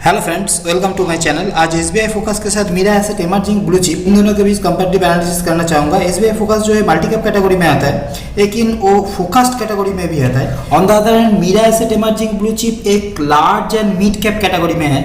Hello friends, welcome to my channel. आज SBI focus के साथ Mirae asset emerging blue chip इन दोनों के बीच कंपैरेटिव एनालिसिस करना चाहूँगा। एसबीआई फोकस जो है मल्टी कैप कैटेगरी में आता है, लेकिन वो फोकस्ड कैटेगरी में भी आता है। On the other hand Mirae asset emerging blue chip एक large and mid cap category में है।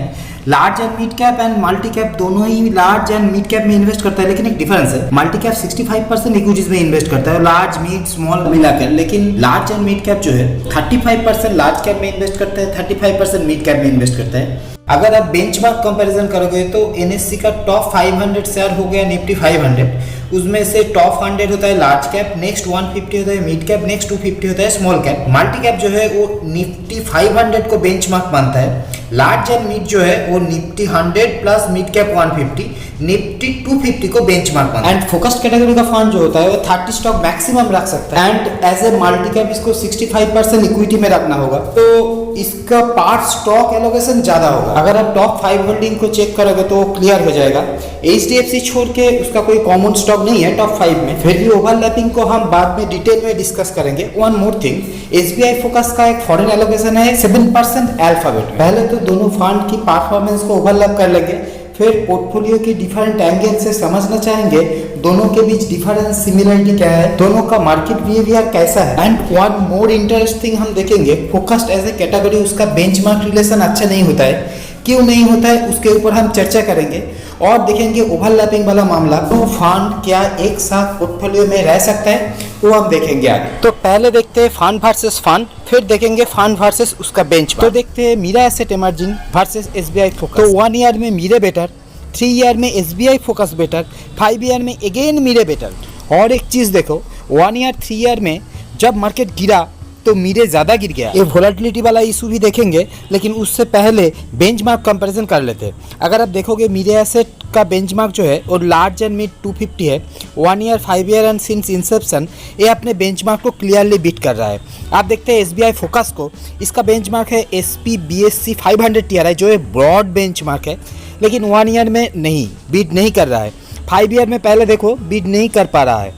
Large and mid cap and multi cap दोनों ही लार्ज एंड मिड कैप में इन्वेस्ट करता है, लेकिन एक डिफरेंस है। मल्टी कैप 65% इक्विटीज में इन्वेस्ट करता है, लार्ज मिड स्मॉल मिलाकर, लेकिन लार्ज एंड मिड कैप जो है 35% लार्ज कैप में इन्वेस्ट करता है, 35% मिड कैप में इन्वेस्ट करता है। अगर आप बेंचमार्क कंपैरिजन करोगे तो एनएससी का टॉप 500 शेयर हो गया निफ्टी 500, उसमें से टॉप 100 होता है लार्ज कैप, नेक्स्ट 150 होता है मिड कैप, नेक्स्ट 250 होता है स्मॉल कैप। मल्टी कैप जो है वो निफ्टी 500 को बेंचमार्क मानता है। लार्ज एंड मिड जो है वो Nifty 100 plus mid cap 150, Nifty 250 को बेंचमार्क मानता है। एंड फोकस्ड कैटेगरी का फंड जो होता है वो 30 स्टॉक मैक्सिमम रख सकता है, and as a multi cap इसको 65% इक्विटी में रखना होगा, तो इसका पार्ट स्टॉक एलोकेशन ज्यादा होगा। अगर आप टॉप 5 होल्डिंग को चेक करोगे तो क्लियर हो जाएगा। एचडीएफसी छोड़ के उसका कोई कॉमन स्टॉक नहीं है टॉप 5 में। फिर भी ओवरलैपिंग को हम बाद में डिटेल में डिस्कस करेंगे। One more thing, SBI focus का एक फॉरेन एलोकेशन है 7% अल्फाबेट। पहले तो दोनों फंड की परफॉर्मेंस को ओवरलैप कर लेंगे, फिर पोर्टफोलियो की डिफरेंट एंगल से समझना चाहेंगे दोनों के बीच डिफरेंस सिमिलरिटी क्या है, दोनों का मार्केट बिहेवियर कैसा है। एंड वन मोर इंटरेस्टिंग हम देखेंगे, फोकस्ड एज ए कैटेगरी उसका बेंचमार्क रिलेशन अच्छा नहीं होता है। क्यों नहीं होता है उसके ऊपर हम चर्चा करेंगे, और देखेंगे ओवरलैपिंग वाला मामला, तो फंड क्या एक साथ पोर्टफोलियो में रह सकता है वो हम देखेंगे आगे। तो पहले देखते हैं फंड वर्सेस फंड, फिर देखेंगे फंड वर्सेस उसका बेंचमार्क। तो देखते हैं Mirae asset emerging versus SBI focus. तो 1 ईयर में मीरे बेटर, 3 ईयर में एसबीआई फोकस बेटर, 5 ईयर में अगेन मीरे बेटर। और एक चीज़ देखो, 1 ईयर 3 ईयर में जब मार्केट गिरा तो मीरे ज़्यादा गिर गया। ये वोलेटिलिटी वाला इशू भी देखेंगे, लेकिन उससे पहले बेंचमार्क कंपैरिजन कर लेते हैं। अगर आप देखोगे मीरे एसेट का बेंचमार्क जो है और लार्ज एंड मिड 250 है, 1 year 5 year and since Inception ये अपने बेंचमार्क को क्लियरली बीट कर रहा है। आप देखते हैं एसबीआई फोकस को, इसका बेंचमार्क है एसपी बीएससी 500 टीआरआई, जो एक ब्रॉड बेंचमार्क है, लेकिन 1 ईयर में नहीं बीट नहीं कर रहा है। 5 ईयर में पहले देखो बीट नहीं कर पा रहा है।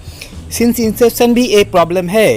सिंस इंसेप्शन भी एक प्रॉब्लम है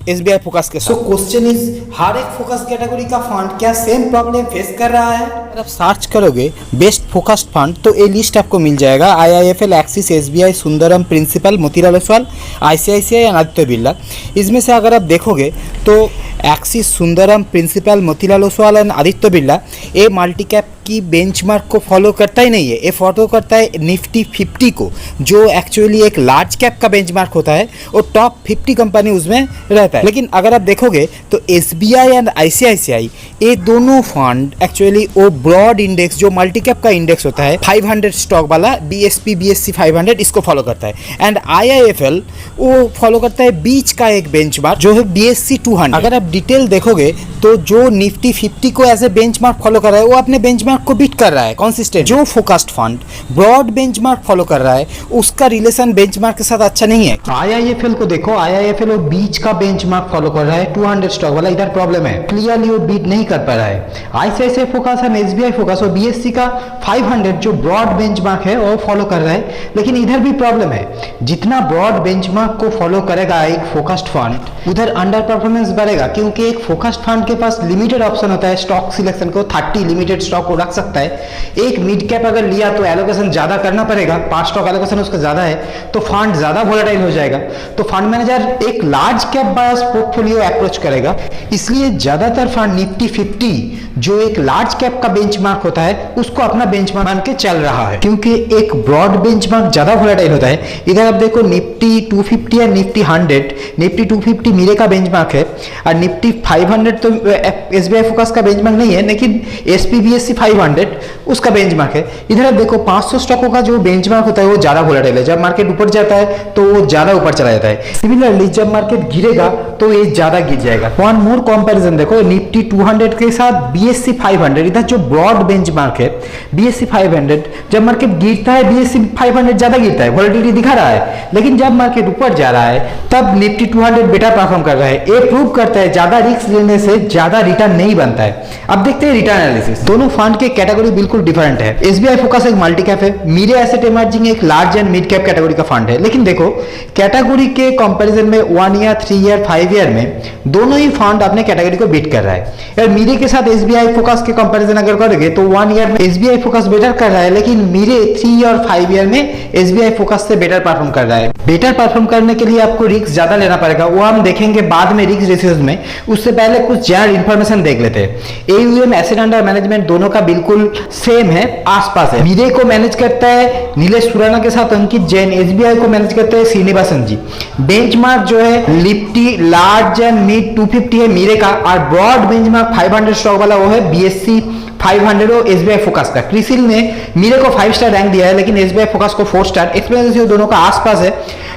एसबीआई फोकस के साथ। सो क्वेश्चन इज, हर एक फोकस कैटेगरी का फंड क्या सेम प्रॉब्लम फेस कर रहा है? अगर आप सर्च करोगे बेस्ट फोकस्ड फंड तो ये लिस्ट आपको मिल जाएगा। IIFL, Axis, SBI, Sundaram, Principal, Motilal Oswal, ICICI, Aditya Birla. इसमें से अगर आप देखोगे तो Axis, Sundaram, Principal, Motilal Oswal and Aditya Birla ये मल्टी कैप की बेंचमार्क को फॉलो करता ही नहीं है। ये फॉलो करता है निफ्टी 50 को, जो एक्चुअली एक लार्ज कैप का बेंचमार्क होता है, और टॉप 50 कंपनी उसमें रहता है। लेकिन अगर आप देखोगे तो एसबीआई एंड आईसीआईसीआई ये दोनों फंड एक्चुअली वो ब्रॉड इंडेक्स जो मल्टी कैप का इंडेक्स होता है 500 स्टॉक वाला बीएसपी बीएससी 500, इसको फॉलो करता है। एंड आईआईएफएल वो फॉलो करता है बीच का एक बेंचमार्क जो है बीएससी 200। अगर आप डिटेल देखोगे तो जो निफ्टी 50 को एज ए बेंचमार्क फॉलो कर रहा है वो अपने बेंचमार्क को बीट कर रहा है कंसिस्टेंट। जो focused fund broad benchmark follow कर रहा है उसका रिलेशन बेंचमार्क के साथ अच्छा नहीं है। आईआईएफएल को देखो, आईआईएफएल वो बीच का बेंचमार्क फॉलो कर रहा है 200 स्टॉक वाला, इधर प्रॉब्लम है, क्लियरली वो बीट नहीं कर पा रहा है। ICICI focus and SBI focus वो बीएससी का 500 जो ब्रॉड बेंचमार्क है वो फॉलो कर रहा है, लेकिन इधर भी प्रॉब्लम है। जितना ब्रॉड बेंचमार्क को फॉलो करेगा एक फोकस्ड फंड, उधर अंडर परफॉर्मेंस बढ़ेगा, क्योंकि एक फोकस्ड फंड के पास लिमिटेड ऑप्शन होता है स्टॉक सिलेक्शन को, 30 लिमिटेड स्टॉक को रख सकता है। एक मिड कैप अगर लिया तो एलोकेशन ज्यादा करना पड़ेगा, 5 स्टॉक एलोकेशन उसका ज्यादा है तो फंड ज्यादा वोलेटाइल हो जाएगा। तो फंड मैनेजर एक लार्ज कैप बायस पोर्टफोलियो अप्रोच करेगा, इसलिए ज्यादातर फंड निफ्टी 50 जो एक लार्ज कैप का बेंचमार्क होता है उसको अपना बेंचमार्क मान के चल रहा है, क्योंकि एक ब्रॉड बेंचमार्क ज्यादा वोलेटाइल होता है। इधर आप देखो निफ्टी 250 या निफ्टी 100, निफ्टी 250 मीरे का बेंचमार्क है, और निफ्टी 500 तो एसबीआई फोकस का बेंचमार्क नहीं है, लेकिन एसपी बीएससी 500 उसका बेंचमार्क है। इधर आप देखो 500 स्टॉकों का जो बेंचमार्क होता है वो ज्यादा वोलेटाइल है, जब मार्केट ऊपर जाता है तो वो ज्यादा ऊपर चला जाता है। सिमिलरली जब मार्केट गिरेगा तो ये ज्यादा गिर जाएगा। वन मोर कंपैरिजन देखो, निफ्टी 200 के साथ बीएससी 500, इधर जो ब्रॉड बेंचमार्क है बीएससी 500, जब मार्केट गिरता है बीएससी 500 ज्यादा गिरता है, वोलेटिलिटी दिखा रहा है, लेकिन जब मार्केट ऊपर जा रहा है तब निफ्टी 200 बेटर परफॉर्म कर रहा है। ये प्रूव करता है ज्यादा रिस्क लेने से ज्यादा रिटर्न नहीं बनता है। अब देखते हैं रिटर्न एनालिसिस। दोनों फंड के कैटेगरी बिल्कुल डिफरेंट है। एसबीआई फोकस एक मल्टी कैप है, मीरे एसेट इमर्जिंग एक large and mid cap category का फंड है। लेकिन देखो कैटेगरी के कंपैरिजन में 1 ईयर 3 ईयर 5 ईयर में दोनों ही फंड अपने कैटेगरी को बीट कर रहा है। यार मीरे के साथ एसबीआई SBI फोकस के कंपैरिजन अगर करोगे तो 1 ईयर में SBI फोकस बेटर कर रहा है, लेकिन मेरे 3 और 5 ईयर में SBI फोकस से बेटर परफॉर्म कर रहा है। बेटर परफॉर्म करने के लिए आपको रिस्क ज्यादा लेना पड़ेगा, वो हम देखेंगे बाद में रिस्क रेशियोज में। उससे पहले कुछ जनरल इंफॉर्मेशन देख लेते हैं। AUM एसेट अंडर मैनेजमेंट दोनों का बिल्कुल सेम है, आसपास है। मीरे को मैनेज करता है नीलेश सुराना के साथ अंकित जैन, SBI को मैनेज करते हैं श्रीनिवासन जी। बेंचमार्क जो है निफ्टी लार्ज एंड मिड 250 है मीरे का, और ब्रॉड बेंचमार्क 500 स्टॉक वाला वो है BSE 500 और SBI फोकस का। क्रिसिल ने मीरे को 5 स्टार रैंक दिया है, लेकिन SBI फोकस को 4 स्टार। एक्सपीरियंस रेशियो दोनों का आसपास है।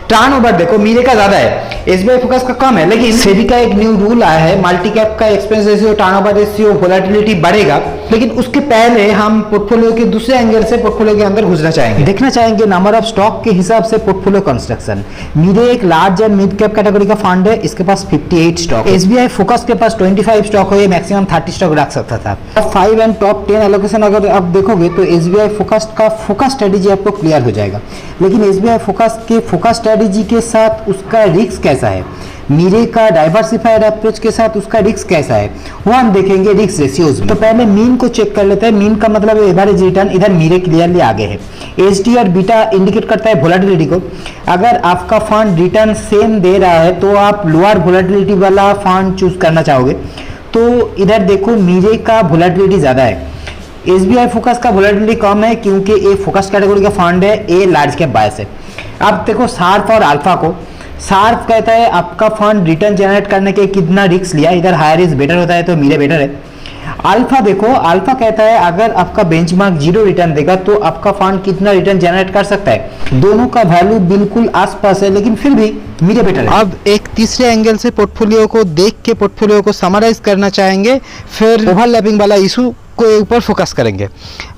टर्नओवर देखो मीरे का ज्यादा है, SBI फोकस का कम है, लेकिन सेबी का एक न्यू रूल आया है, मल्टी कैप का experience ratio, turnover ratio, volatility बढ़ेगा। लेकिन उसके पहले हम पोर्टफोलियो के दूसरे एंगल से पोर्टफोलियो के अंदर घुसना चाहेंगे, देखना चाहेंगे नंबर ऑफ स्टॉक के हिसाब से पोर्टफोलियो कंस्ट्रक्शन। मीरे एक large and mid cap category का फंड है, इसके पास 58 स्टॉक। SBI फोकस के पास 25 स्टॉक है, मैक्सिमम 30 स्टॉक रख सकता था। टॉप 5 एंड टॉप 10 एलोकेशन अगर आप देखोगे तो SBI फोकस का फोकस स्ट्रेटेजी आपको क्लियर हो जाएगा। लेकिन SBI फोकस के फोकस स्ट्रेटेजी के साथ उसका रिस्क कैसा है, मीरे का डाइवर्सिफाइड अप्रोच के साथ उसका रिस्क कैसा है, वो हम देखेंगे रिस्क रेशियोज में। तो पहले मीन को चेक कर लेते हैं। मीन का मतलब एवरेज रिटर्न, इधर मीरे क्लियरली आगे है। HD और बीटा इंडिकेट करता है वोलेटिलिटी को। अगर आपका फंड रिटर्न सेम दे रहा है तो आप लोअर वोलेटिलिटी वाला फंड चूज करना चाहोगे। तो इधर देखो मीरे का वोलेटिलिटी ज्यादा है, SBI फोकस का वोलेटिलिटी कम है, क्योंकि ये फोकस कैटेगरी का फंड है, ये लार्ज कैप बायस है। अब देखो शार्प और अल्फा को। शार्प कहता है आपका फंड रिटर्न जनरेट करने के कितना रिस्क लिया, इधर हायर इज बेटर होता है तो मीरे बेटर है। अल्फा देखो, अल्फा कहता है अगर आपका बेंचमार्क 0 रिटर्न देगा तो आपका फंड कितना रिटर्न जनरेट कर सकता है। दोनों का वैल्यू बिल्कुल आसपास है, लेकिन फिर भी मीरे बेटर है। अब एक तीसरे एंगल से पोर्टफोलियो को देख के पोर्टफोलियो को समराइज करना चाहेंगे, फिर ओवरलैपिंग वाला इशू को ऊपर फोकस करेंगे।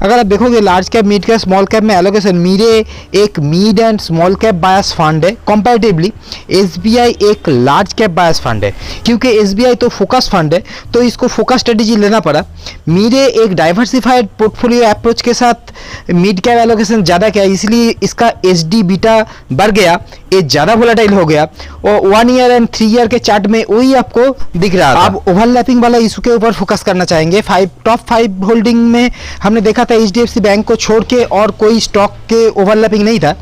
अगर आप देखोगे large cap, mid cap, small cap में एलोकेशन, मीरे एक mid and small cap bias fund है कंपैरेटिवली। SBI एक लार्ज कैप बायस फंड है, क्योंकि SBI तो फोकस फंड है तो इसको फोकस स्ट्रेटेजी लेना पड़ा। मीरे एक डाइवर्सिफाइड पोर्टफोलियो अप्रोच के साथ मिड कैप एलोकेशन ज़्यादा किया, इसलिए इसका SD बीटा बढ़ गया, ये ज़्यादा वोलेटाइल हो गया, और 1 ईयर एंड 3 ईयर के चार्ट में वही आपको दिख रहा था। अब ओवरलैपिंग वाला इशू के ऊपर फोकस करना चाहेंगे। टॉप 5 होल्डिंग में हमने देखा था HDFC बैंक को छोड़ के और कोई स्टॉक के ओवरलैपिंग नहीं था,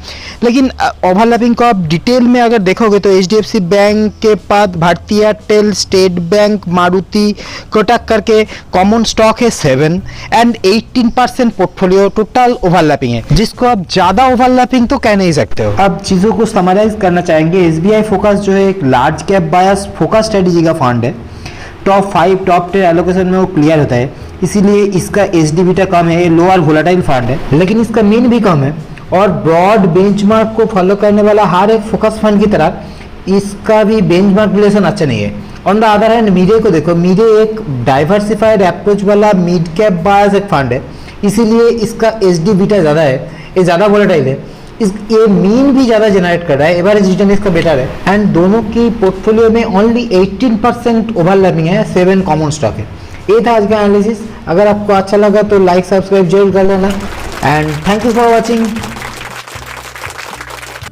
लेकिन ओवरलैपिंग को आप डिटेल में अगर देखोगे तो HDFC बैंक के बाद भारतीय Airtel, state bank, Maruti, Kotak करके कॉमन स्टॉक है 7 एंड 18% पोर्टफोलियो टोटल ओवरलैपिंग है, जिसको आप ज़्यादा ओवरलैपिंग तो कह नहीं सकते हो। अब चीज़ों को समराइज करना चाहेंगे। SBI फोकस जो है एक लार्ज कैप बायस फोकस स्ट्रेटेजी का फंड है। टॉप 5 टॉप 10 एलोकेशन में वो क्लियर होता है, इसीलिए इसका SD बीटा कम है, लोअर वोलेटाइल फंड है, लेकिन इसका मीन भी कम है। और ब्रॉड बेंचमार्क को फॉलो करने वाला हर एक फोकस फंड की तरह इसका भी बेंचमार्क रिलेशन अच्छा नहीं है। ऑन द अदर हैंड मीरे को देखो, मीरे एक डाइवर्सिफाइड अप्रोच वाला मिड कैप बायस एक फंड है, इसीलिए इसका SD बीटा ज़्यादा है, ये ज़्यादा वोलेटाइल है। ये मीन भी ज़्यादा जनरेट कर रहा है, एवरेज रिटर्न इसका बेटर है। एंड दोनों की पोर्टफोलियो में ओनली 18% ओवरलैपिंग है, 7 कॉमन स्टॉक है। ये था आज का एनालिसिस। अगर आपको अच्छा लगा तो लाइक सब्सक्राइब जरूर कर लेना, and thank you for watching.